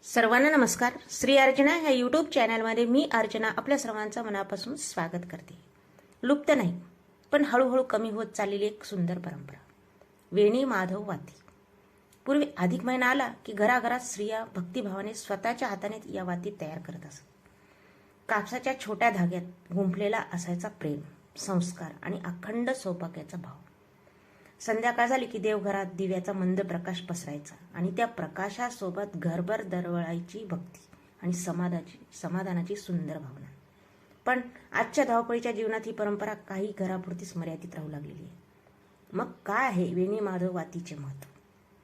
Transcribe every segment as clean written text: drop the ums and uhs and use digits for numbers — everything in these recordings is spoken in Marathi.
सर्वांना नमस्कार. श्री अर्चना ह्या यूट्यूब चॅनलमध्ये मी अर्चना आपल्या सर्वांचं मनापासून स्वागत करते. लुप्त नाही पण हळूहळू कमी होत चाललेली एक सुंदर परंपरा, वेणी माधव वाती. पूर्वी अधिक महिना आला की घराघरात स्त्रिया भक्तिभावाने स्वतःच्या हाताने या वाती तयार करत असत. कापसाच्या छोट्या धाग्यात गुंफलेला असायचा प्रेम, संस्कार आणि अखंड सौभाग्याचा भाव. संध्याकाळ झाली की देवघरात दिव्याचा मंद प्रकाश पसरायचा आणि त्या प्रकाशासोबत घरभर दरवळायची भक्ती आणि समाधानाची सुंदर भावना. पण आजच्या धावपळीच्या जीवनात ही परंपरा काही घरापुरतीच मर्यादित राहू लागलेली आहे. मग काय आहे वेणी माधव वातीचे महत्त्व,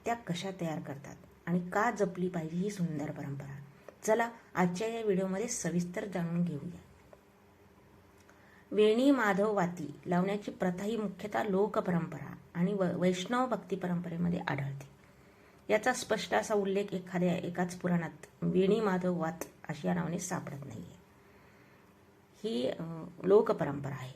त्या कशा तयार करतात आणि का जपली पाहिजे ही सुंदर परंपरा, चला आजच्या या व्हिडिओमध्ये सविस्तर जाणून घेऊया. वेणी माधव वाती लावण्याची प्रथा ही मुख्यतः लोकपरंपरा आणि वैष्णव भक्ती परंपरेमध्ये आढळते. याचा स्पष्ट असा उल्लेख एकाच पुराणात वेणी माधव वात अशा नावाने सापडत नाहीये. ही लोकपरंपरा आहे.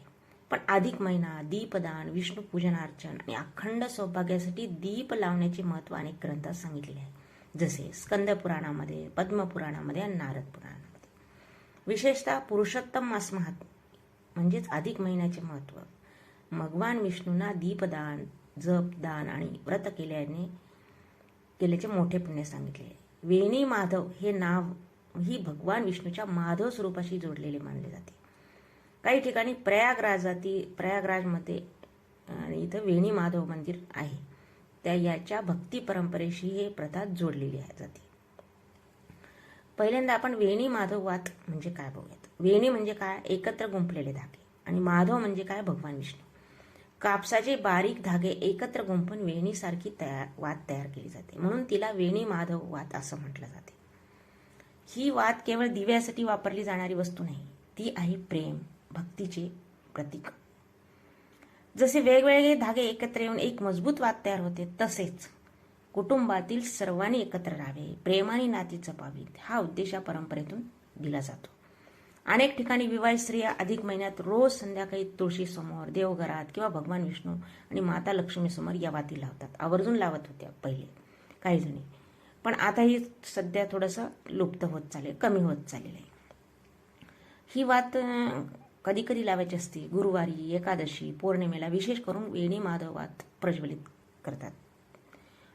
पण अधिक महिना, दीपदान, विष्णू पूजनार्चन आणि अखंड सौभाग्यासाठी दीप लावण्याचे महत्त्व अनेक ग्रंथात सांगितलेले आहे, जसे स्कंद पुराणामध्ये, पद्मपुराणामध्ये आणि नारद पुराणामध्ये. विशेषतः पुरुषोत्तम मास महात्म्य म्हणजेच अधिक महिन्याचे महत्त्व, भगवान विष्णूंना दीपदान, जपदान आणि व्रत केल्याचे मोठे पुण्य सांगितले. वेणी माधव हे नाव ही भगवान विष्णूच्या माधव स्वरूपाशी जोडलेले मानले जाते. काही ठिकाणी प्रयागराजमध्ये इथं वेणी माधव मंदिर आहे, त्या याच्या भक्ती परंपरेशी हे प्रथा जोडलेली जाते. पहिल्यांदा आपण वेणी माधव वात म्हणजे काय बघूयात. वेणी म्हणजे काय, एकत्र गुंफलेले धागे, आणि माधव म्हणजे काय, भगवान विष्णू. कापसाचे बारीक धागे एकत्र गुंफून वेणीसारखी वात तयार केली जाते, म्हणून तिला वेणी माधव वात असं म्हटलं जाते. ही वात केवळ दिव्यासाठी वापरली जाणारी वस्तू नाही, ती आहे प्रेम, भक्तीचे प्रतीक. जसे वेगवेगळे धागे एकत्र येऊन एक मजबूत वात तयार होते, तसेच कुटुंबातील सर्वांनी एकत्र राहावे, प्रेमाने नाती जपावीत, हा उद्देश या परंपरेतून दिला जातो. अनेक ठिकाणी विवाहित स्त्रिया अधिक महिन्यात रोज संध्याकाळी तुळशी समोर, देवघरात किंवा भगवान विष्णू आणि माता लक्ष्मी समोर या वाती लावतात. आवर्जून लावत होत्या पहिले काही जणी, पण आता ही सध्या थोडंसं लुप्त होत चालले, कमी होत चाललेलं आहे. ही वात कधी कधी लावायची असते. गुरुवारी, एकादशी, पौर्णिमेला विशेष करून वेणी माधव वात प्रज्वलित करतात.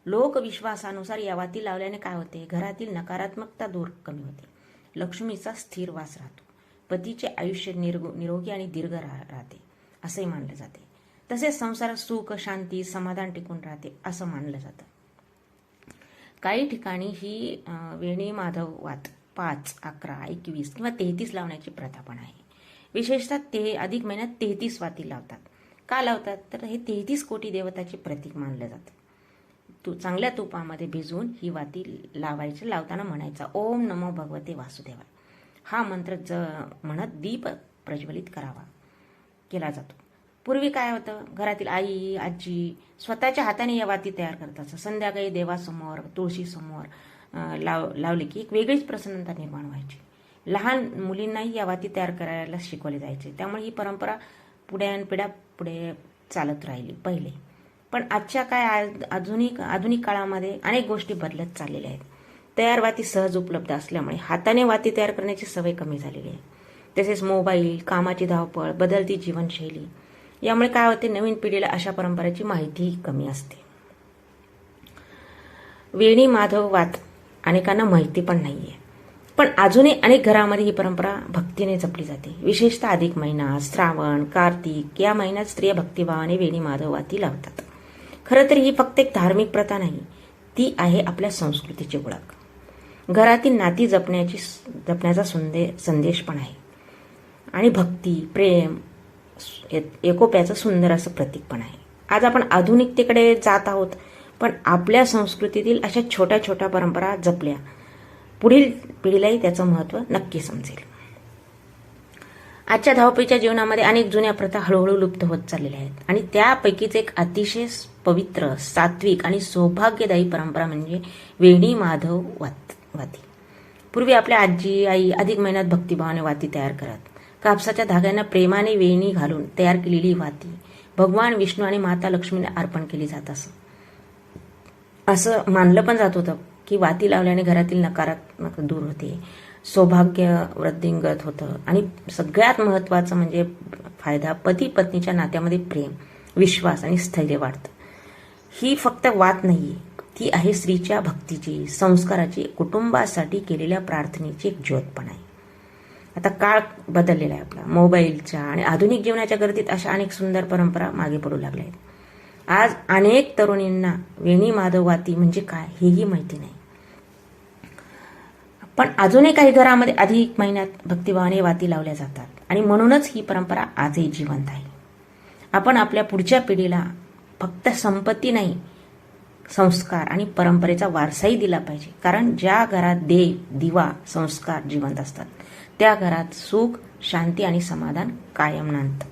लोकविश्वासानुसार या वाती लावल्याने काय होते, घरातील नकारात्मकता कमी होते, लक्ष्मीचा स्थिर वास राहतो, पतीचे आयुष्य निरोगी आणि दीर्घ राहते असे मानले जाते. तसेच संसारात सुख, शांती, समाधान टिकून राहते असं मानलं जातं. काही ठिकाणी ही वेणी माधव वात 5, 11, 21 किंवा 33 लावण्याची प्रथा पण आहे. विशेषतः अधिक महिन्यात 33 वाती लावतात. का लावतात, तर हे 33 कोटी देवताचे प्रतीक मानलं जातं. चांगल्या तुपामध्ये भिजवून ही वाती लावताना म्हणायचा ओम नमो भगवते वासुदेवाय हा मंत्र म्हणत दीप प्रज्वलित केला जातो. पूर्वी काय होतं, घरातील आई, आजी स्वतःच्या हाताने या वाती तयार करतात. संध्याकाळी देवासमोर, तुळशीसमोर लावले की एक वेगळीच प्रसन्नता निर्माण व्हायची. लहान मुलींनाही या वाती तयार करायला शिकवले जायचे. त्यामुळे ही परंपरा पिढ्यानपिढ्या पुढे चालत राहिली पहिले. पण आजच्या काय आधुनिक काळामध्ये अनेक गोष्टी बदलत चाललेल्या आहेत. तयार वाती सहज उपलब्ध असल्यामुळे हाताने वाती तयार करण्याची सवय कमी झालेली आहे. तसेच मोबाईल, कामाची धावपळ, बदलती जीवनशैली यामुळे काय होते, नवीन पिढीला अशा परंपरेची माहिती कमी असते. वेणी माधव वात अनेकांना माहिती पण नाहीये, पण अजूनही अनेक घरामध्ये ही परंपरा भक्तीने जपली जाते. विशेषतः अधिक महिना, श्रावण, कार्तिक या महिन्यात स्त्रिया भक्तिभावाने वेणी माधव वाती लावतात. खरं तर ही फक्त एक धार्मिक प्रथा नाही, ती आहे आपल्या संस्कृतीची ओळख. घरातील नाती जपण्याचा संदेश पण आहे आणि भक्ती, प्रेम, एकोप्याचं सुंदर असं प्रतीक पण आहे. आज आपण आधुनिकतेकडे जात आहोत, पण आपल्या संस्कृतीतील अशा छोट्या छोट्या परंपरा जपल्या, पुढील पिढीलाही त्याचं महत्त्व नक्की समजेल. आजच्या धावपळीच्या जीवनामध्ये अनेक जुन्या प्रथा हळूहळू लुप्त होत चाललेल्या आहेत आणि त्यापैकीच एक अतिशय पवित्र, सात्विक आणि सौभाग्यदायी परंपरा म्हणजे वेणी माधव वाती. पूर्वी आपल्या आजी, आई अधिक महिन्यात भक्तिभावाने वाती तयार करत. कापसाच्या धाग्यांना प्रेमाने वेणी घालून तयार केलेली वाती भगवान विष्णू आणि माता लक्ष्मीने अर्पण केली जात असं मानलं पण जात होतं. की वाती लावल्याने घरातील नकारात्मक दूर होते, सौभाग्य वृद्धिंगत होतं आणि सगळ्यात महत्त्वाचं म्हणजे फायदा पती पत्नीच्या नात्यामध्ये प्रेम, विश्वास आणि स्थैर्य वाढतं. ही फक्त वात नाही, ती आहे स्त्रीच्या भक्तीची, संस्काराची, कुटुंबासाठी केलेल्या प्रार्थनेची एक ज्योत पण आहे. आता काळ बदललेला आहे आपला, मोबाईलच्या आणि आधुनिक जीवनाच्या गर्दीत अशा अनेक सुंदर परंपरा मागे पडू लागल्या आहेत. आज अनेक तरुणींना वेणी माधव वाती म्हणजे काय हेही माहिती नाही. पण अजूनही काही घरामध्ये अधिक महिन्यात भक्तिभावाने वाती लावल्या जातात आणि म्हणूनच ही परंपरा आजही जिवंत आहे. आपण आपल्या पुढच्या पिढीला फक्त संपत्ती नाही, संस्कार आणि परंपरेचा वारसाही दिला पाहिजे. कारण ज्या घरात देव, दिवा, संस्कार जिवंत असतात त्या घरात सुख, शांती आणि समाधान कायम नांदतं.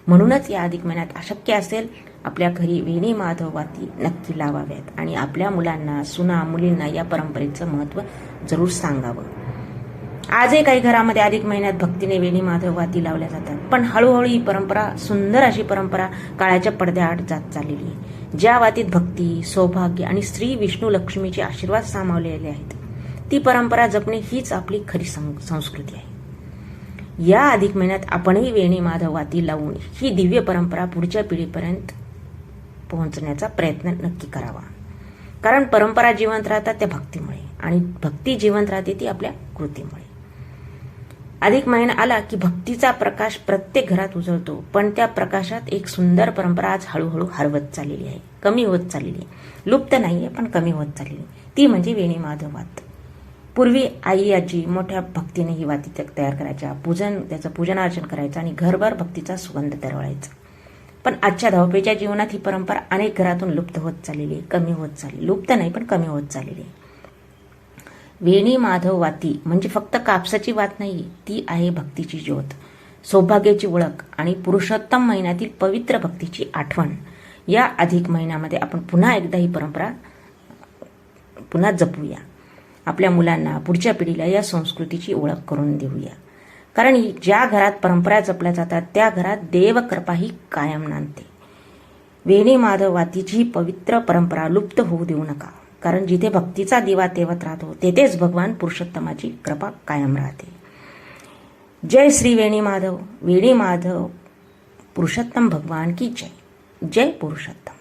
म्हणूनच या अधिक महिन्यात अशक्य असेल आपल्या घरी वेणी माधव वाती नक्की लावाव्यात आणि आपल्या मुलांना, सुना, मुलींना या परंपरेचं महत्त्व जरूर सांगावं. आजही काही घरामध्ये अधिक महिन्यात भक्तीने वेणी माधव वाती लावल्या जातात, पण हळूहळू ही परंपरा, सुंदर अशी परंपरा काळाच्या पडद्याआड जात चाललेली आहे. ज्या वातीत भक्ती, सौभाग्य आणि स्त्री विष्णू लक्ष्मीचे आशीर्वाद सामावलेले आहेत, ती परंपरा जपणे हीच आपली खरी संस्कृती आहे. या अधिक महिन्यात आपणही वेणी माधव वाती लावून ही दिव्य परंपरा पुढच्या पिढीपर्यंत पोहोचण्याचा प्रयत्न नक्की करावा. कारण परंपरा जिवंत राहतात त्या भक्तीमुळे आणि भक्ती जिवंत राहते ती आपल्या कृतीमुळे. अधिक महिना आला की भक्तीचा प्रकाश प्रत्येक घरात उजळतो, पण त्या प्रकाशात एक सुंदर परंपरा आज हळूहळू हरवत चाललेली आहे, कमी होत चाललेली आहे. लुप्त नाहीये पण कमी होत चाललेली, ती म्हणजे वेणी माधव वात. पूर्वी आई आजी मोठ्या भक्तीने ही वाती तयार करायच्या, त्याचं पूजनार्चन करायचं आणि घरभर भक्तीचा सुगंध दरवळायचा. पण आजच्या धावपळीच्या जीवनात ही परंपरा अनेक घरातून लुप्त होत चाललेली, कमी होत चालली, लुप्त नाही पण कमी होत चाललेली. वेणी माधव वाती म्हणजे फक्त कापसाची वात नाही, ती आहे भक्तीची ज्योत, सौभाग्याची ओळख आणि पुरुषोत्तम महिन्यातील पवित्र भक्तीची आठवण. या अधिक महिन्यामध्ये आपण पुन्हा एकदा ही परंपरा पुन्हा जपूया. आपल्या मुलांना, पुढच्या पिढीला या संस्कृतीची ओळख करून देऊया. कारण ज्या घरात परंपरा जपल्या जातात त्या घरात देवकृपा ही कायम नांदते. वेणी माधव वातीची ही पवित्र परंपरा लुप्त होऊ देऊ नका. कारण जिथे भक्तीचा दिवा तेवत राहतो तेथेच भगवान पुरुषोत्तमाची कृपा कायम राहते. जय श्री वेणी माधव पुरुषोत्तम भगवान की जय. जय पुरुषोत्तम.